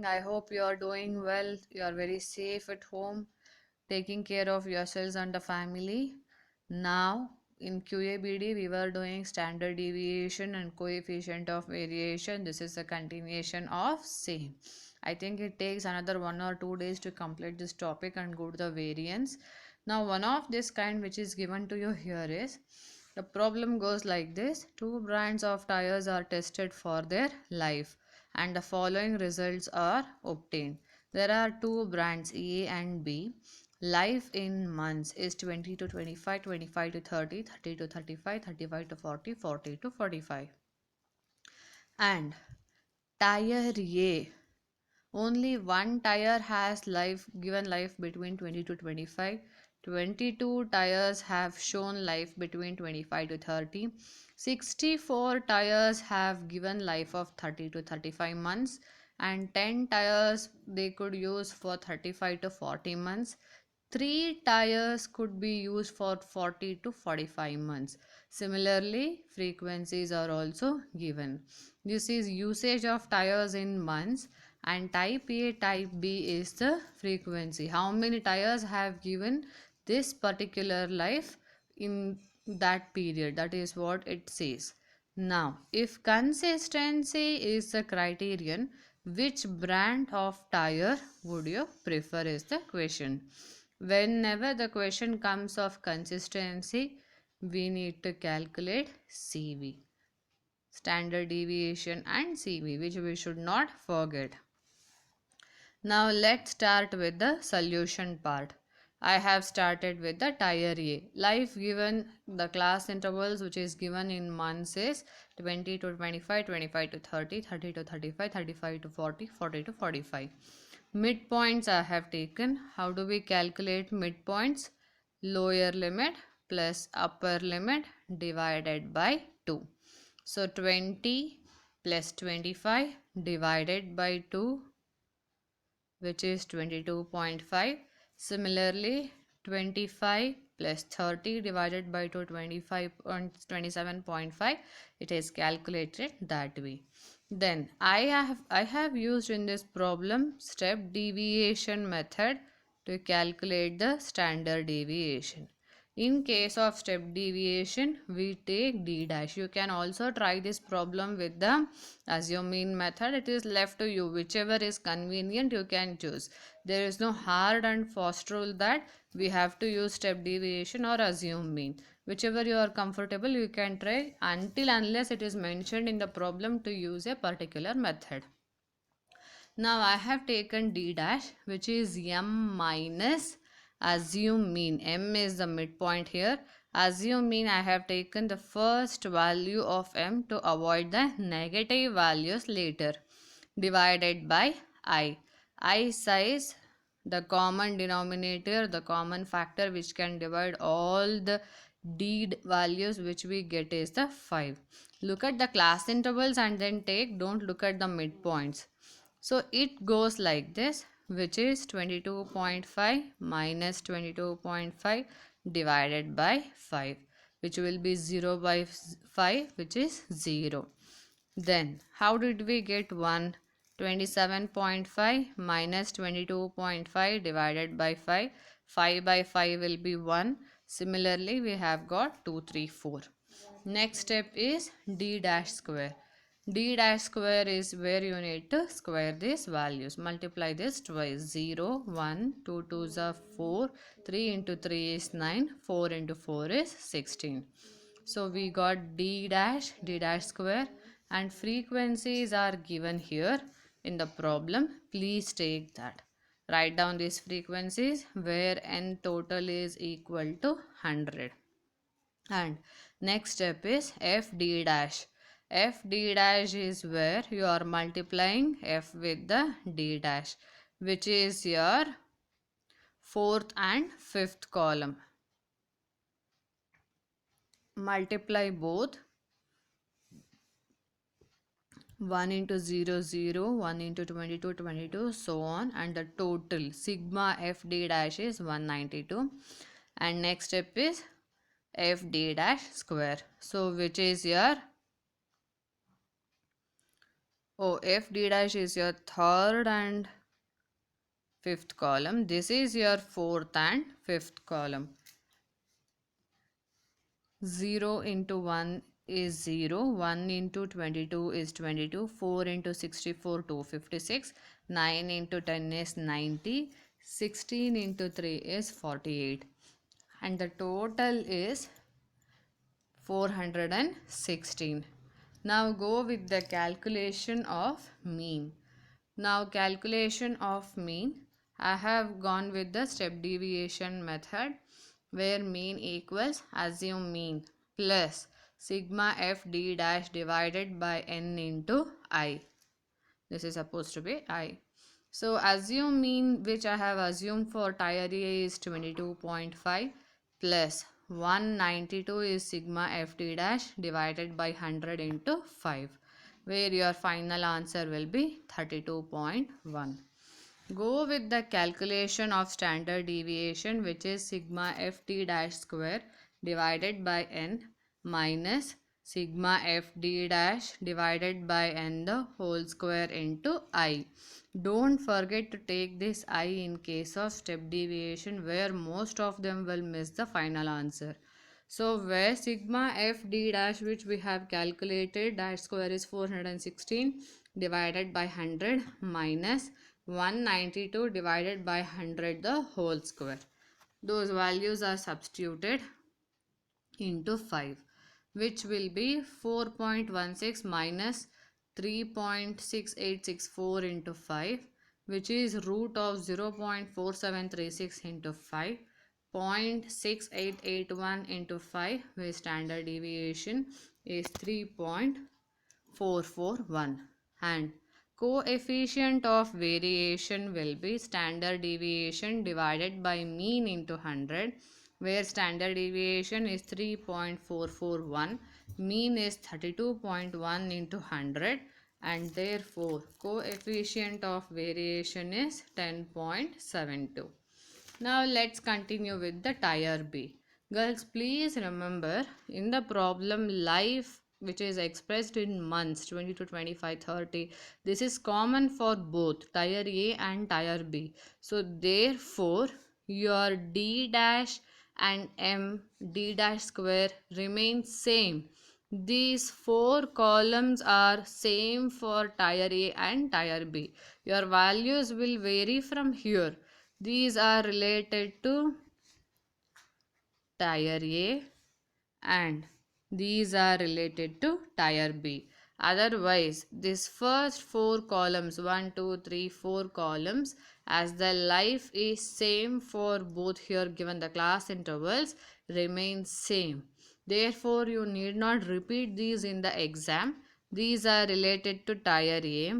I hope you are doing well. You are very safe at home, taking care of yourselves and the family. Now, in QABD, we were doing standard deviation and coefficient of variation. This is a continuation of same. I think it takes another 1 or 2 days to complete this topic and go to the variance. Now, one of this kind which is given to you here is the problem goes like this. Two brands of tires are tested for their life and the following results are obtained. There are two brands A and B. Life in months is 20 to 25, 25 to 30, 30 to 35, 35 to 40, 40 to 45. And tire A, only one tire has life given life between 20 to 25. 22 tires have shown life between 25 to 30. 64 tires have given life of 30 to 35 months, and 10 tires they could use for 35 to 40 months. 3 tires could be used for 40 to 45 months. Similarly, frequencies are also given. This is usage of tires in months, and type A, type B is the frequency. How many tires have given this particular life in that period? That is what it says. Now, if consistency is the criterion, which brand of tire would you prefer is the question. Whenever the question comes of consistency, we need to calculate CV, standard deviation, and CV, which we should not forget. Now let's start with the solution part. I have started with the tire A. Life given, the class intervals which is given in months is 20 to 25, 25 to 30, 30 to 35, 35 to 40, 40 to 45. Midpoints I have taken. How do we calculate midpoints? Lower limit plus upper limit divided by 2. So 20 plus 25 divided by 2, which is 22.5. Similarly, 25 plus 30 divided by 2, 27.5. It is calculated that way. Then I have used in this problem step deviation method to calculate the standard deviation. In case of step deviation, we take d dash. You can also try this problem with the assume mean method. It is left to you. Whichever is convenient, you can choose. There is no hard and fast rule that we have to use step deviation or assume mean. Whichever you are comfortable, you can try until unless it is mentioned in the problem to use a particular method. Now I have taken d dash, which is m minus assume mean. M is the midpoint here. Assume mean, I have taken the first value of m to avoid the negative values later, divided by I. I size, the common denominator, the common factor which can divide all the d values which we get is the 5. Look at the class intervals and then take, don't look at the midpoints. So it goes like this, which is 22.5 minus 22.5 divided by 5, which will be 0 by 5, which is 0. Then how did we get 1? 27.5 minus 22.5 divided by 5. 5 by 5 will be 1. Similarly, we have got 2, 3, 4. Next step is d dash square. D dash square is where you need to square these values. Multiply this twice. 0, 1, 2 2s are 4, 3 into 3 is 9, 4 into 4 is 16. So we got d dash square, and frequencies are given here in the problem. Please take that. Write down these frequencies where n total is equal to 100. And next step is fd dash. Fd dash is where you are multiplying f with the d dash, which is your fourth and fifth column. Multiply both. 1 into 0 0, 1 into 22 22, so on, and the total sigma fd dash is 192. And next step is fd dash square, so which is your Oh, f d dash is your third and fifth column. This is your fourth and fifth column. 0 into 1 is 0, 1 into 22 is 22, 4 into 64 256, 9 into 10 is 90, 16 into 3 is 48, and the total is 416. Now go with the calculation of mean. Now calculation of mean, I have gone with the step deviation method where mean equals assume mean plus sigma f d dash divided by n into I. This is supposed to be I. So assume mean which I have assumed for tire A is 22.5 plus 192 is sigma ft dash divided by 100 into 5, where your final answer will be 32.1. Go with the calculation of standard deviation, which is sigma ft dash square divided by n minus sigma fd dash divided by n the whole square into I. Don't forget to take this I in case of step deviation, where most of them will miss the final answer. So where sigma f d dash, which we have calculated, dash square is 416 divided by 100 minus 192 divided by 100 the whole square. Those values are substituted into 5, which will be 4.16 minus 3.6864 into 5, which is root of 0.4736 into 5, 0.6881 into 5, where standard deviation is 3.441, and coefficient of variation will be standard deviation divided by mean into 100, where standard deviation is 3.441, mean is 32.1 into 100, and therefore coefficient of variation is 10.72. Now let's continue with the tire B. Girls, please remember in the problem life which is expressed in months 20 to 25, 30, this is common for both tire A and tire B. So therefore your D dash and M D dash square remain same. These four columns are same for tire A and tire B. Your values will vary from here. These are related to tire A and these are related to tire B. Otherwise, this first four columns, 1, 2, 3, 4 columns, as the life is same for both here given the class intervals, remain same. Therefore, you need not repeat these in the exam. These are related to tire A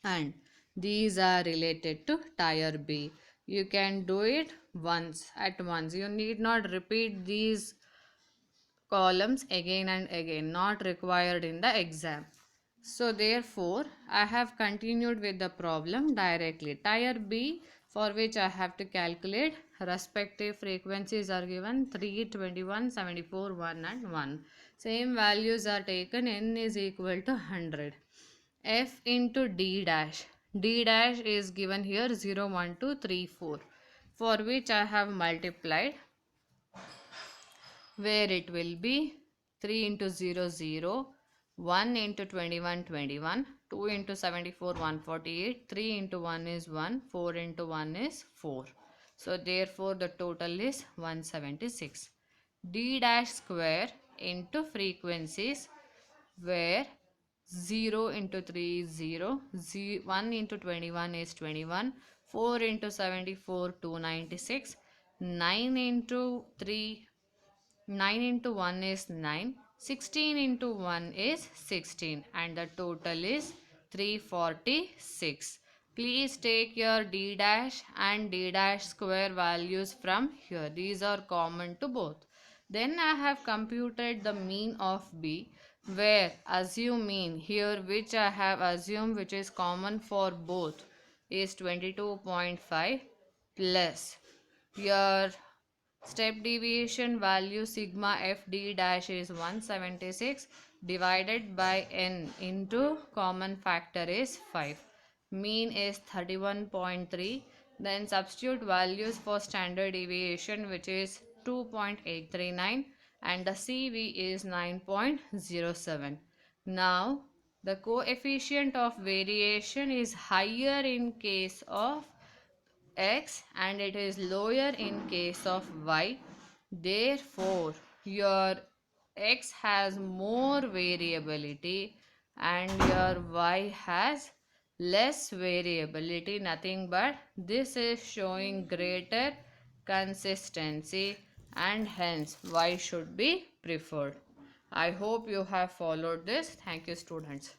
and these are related to tire B. You can do it at once. You need not repeat these columns again and again, not required in the exam. So therefore, I have continued with the problem directly. Tire B, for which I have to calculate respective frequencies are given 3, 21, 74, 1 and 1. Same values are taken, n is equal to 100. F into D dash. D dash is given here 0, 1, 2, 3, 4, for which I have multiplied, where it will be 3 into 0 0, 1 into 21 21, 2 into 74 148, 3 into 1 is 1, 4 into 1 is 4. So therefore the total is 176. D dash square into frequencies, where 0 into 3 is 0, 1 into 21 is 21, 4 into 74 296, 9 into 3 9 into 1 is 9, 16 into 1 is 16, and the total is 346. Please take your D dash and D dash square values from here. These are common to both. Then I have computed the mean of B, where assume mean here, which I have assumed which is common for both, is 22.5 plus your step deviation value sigma f d dash is 176 divided by n into common factor is 5. Mean is 31.3. Then substitute values for standard deviation, which is 2.839, and the CV is 9.07. Now the coefficient of variation is higher in case of x and it is lower in case of y. Therefore, your x has more variability and your y has less variability. Nothing but this is showing greater consistency and hence y should be preferred. I hope you have followed this. Thank you, students.